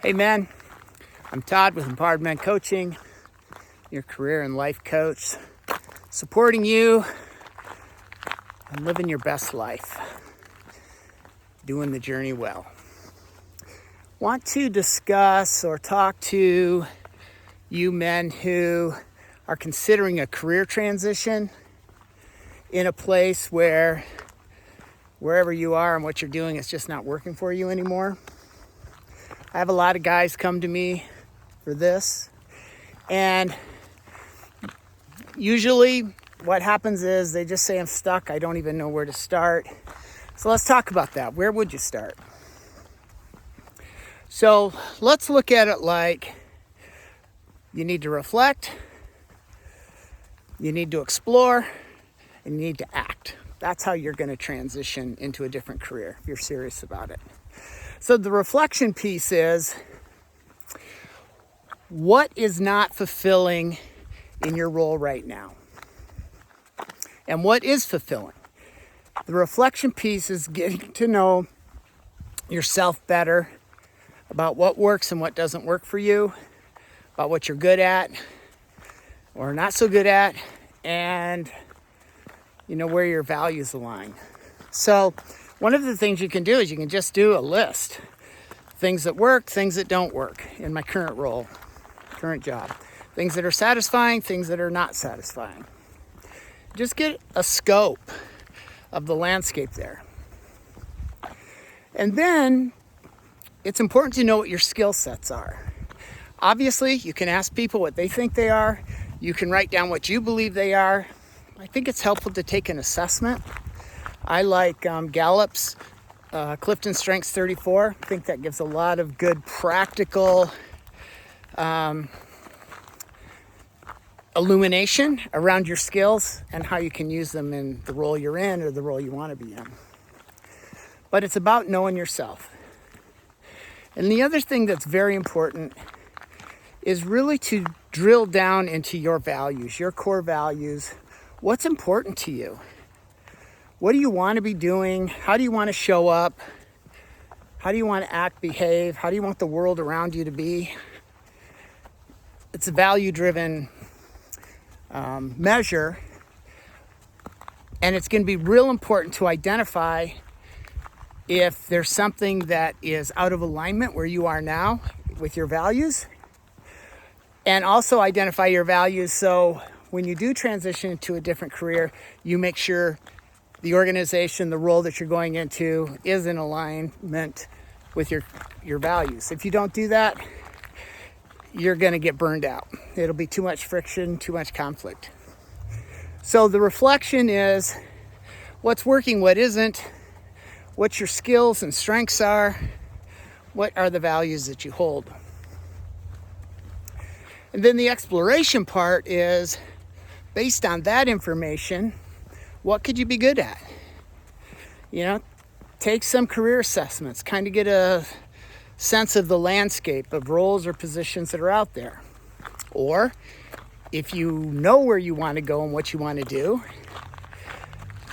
Hey man, I'm Todd with Empowered Men Coaching, your career and life coach, supporting you and living your best life, doing the journey well. Want to discuss or talk to you men who are considering a career transition in a place where wherever you are and what you're doing is just not working for you anymore. I have a lot of guys come to me for this, and usually what happens is they just say, I'm stuck, I don't even know where to start. So let's talk about that. Where would you start? So let's look at it like you need to reflect, you need to explore, and you need to act. That's how you're going to transition into a different career if you're serious about it. So the reflection piece is, what is not fulfilling in your role right now? And what is fulfilling? The reflection piece is getting to know yourself better, about what works and what doesn't work for you, about what you're good at or not so good at, and where your values align. So one of the things you can do is you can just do a list. Things that work, things that don't work in my current role, current job. Things that are satisfying, things that are not satisfying. Just get a scope of the landscape there. And then it's important to know what your skill sets are. Obviously, you can ask people what they think they are. You can write down what you believe they are. I think it's helpful to take an assessment. I like Gallup's Clifton Strengths 34. I think that gives a lot of good practical illumination around your skills and how you can use them in the role you're in or the role you want to be in. But it's about knowing yourself. And the other thing that's very important is really to drill down into your values, your core values. What's important to you? What do you want to be doing? How do you want to show up? How do you want to act, behave? How do you want the world around you to be? It's a value-driven measure, and it's going to be real important to identify if there's something that is out of alignment where you are now with your values, and also identify your values so when you do transition to a different career, you make sure the organization, the role that you're going into is in alignment with your values. If you don't do that, you're going to get burned out. It'll be too much friction, too much conflict. So the reflection is what's working, what isn't, what your skills and strengths are, what are the values that you hold. And then the exploration part is, based on that information, what could you be good at? Take some career assessments, kind of get a sense of the landscape of roles or positions that are out there. Or if you know where you want to go and what you want to do,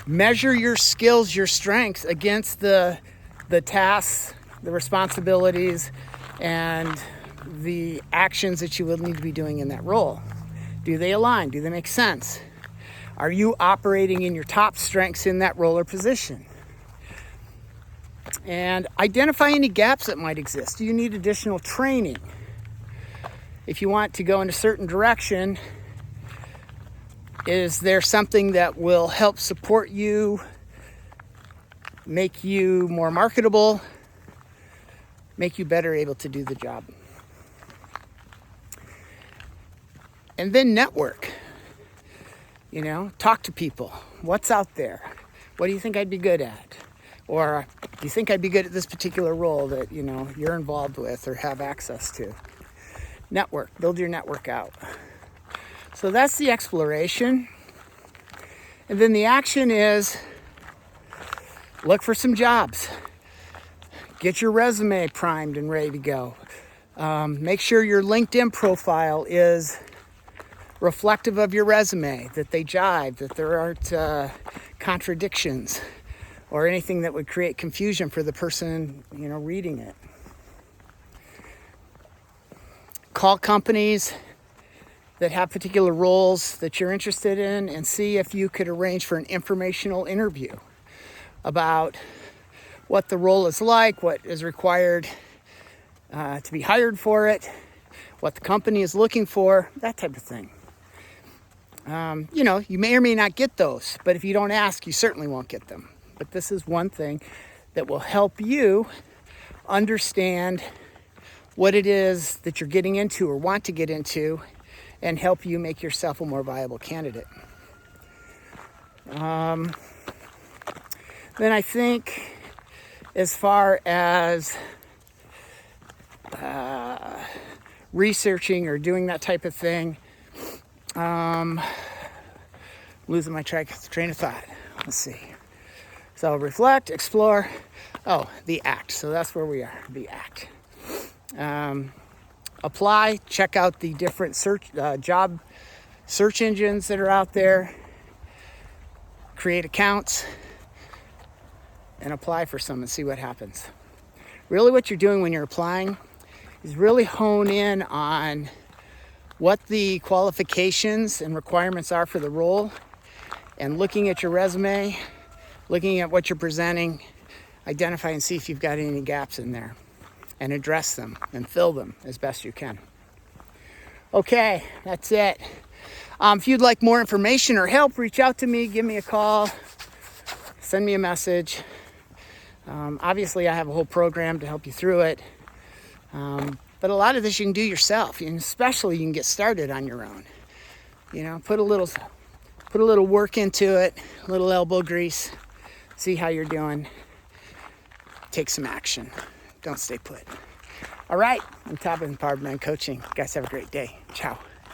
measure your skills, your strengths against the tasks, the responsibilities, and the actions that you will need to be doing in that role. Do they align? Do they make sense? Are you operating in your top strengths in that role or position? And identify any gaps that might exist. Do you need additional training? If you want to go in a certain direction, is there something that will help support you, make you more marketable, make you better able to do the job? And then network. Talk to people. What's out there? What do you think I'd be good at? Or do you think I'd be good at this particular role that, you're involved with or have access to? Network. Build your network out. So that's the exploration. And then the action is look for some jobs. Get your resume primed and ready to go. Make sure your LinkedIn profile is reflective of your resume, that they jive, that there aren't contradictions or anything that would create confusion for the person, reading it. call companies that have particular roles that you're interested in and see if you could arrange for an informational interview about what the role is like, what is required to be hired for it, what the company is looking for, that type of thing. You may or may not get those, but if you don't ask, you certainly won't get them. But this is one thing that will help you understand what it is that you're getting into or want to get into and help you make yourself a more viable candidate. Then I think as far as researching or doing that type of thing, losing my train of thought. Let's see. So reflect, explore. Oh, the act. So that's where we are, the act. Apply, check out the different job search engines that are out there. Create accounts and apply for some and see what happens. Really what you're doing when you're applying is really hone in on what the qualifications and requirements are for the role, and looking at your resume, looking at what you're presenting, identify and see if you've got any gaps in there and address them and fill them as best you can. Okay, that's it. If you'd like more information or help, reach out to me, give me a call, send me a message. Obviously, I have a whole program to help you through it. But a lot of this you can do yourself, and especially you can get started on your own. Put a little work into it, a little elbow grease, see how you're doing. Take some action. Don't stay put. All right, I'm Todd with Empowered Man Coaching. You guys have a great day. Ciao.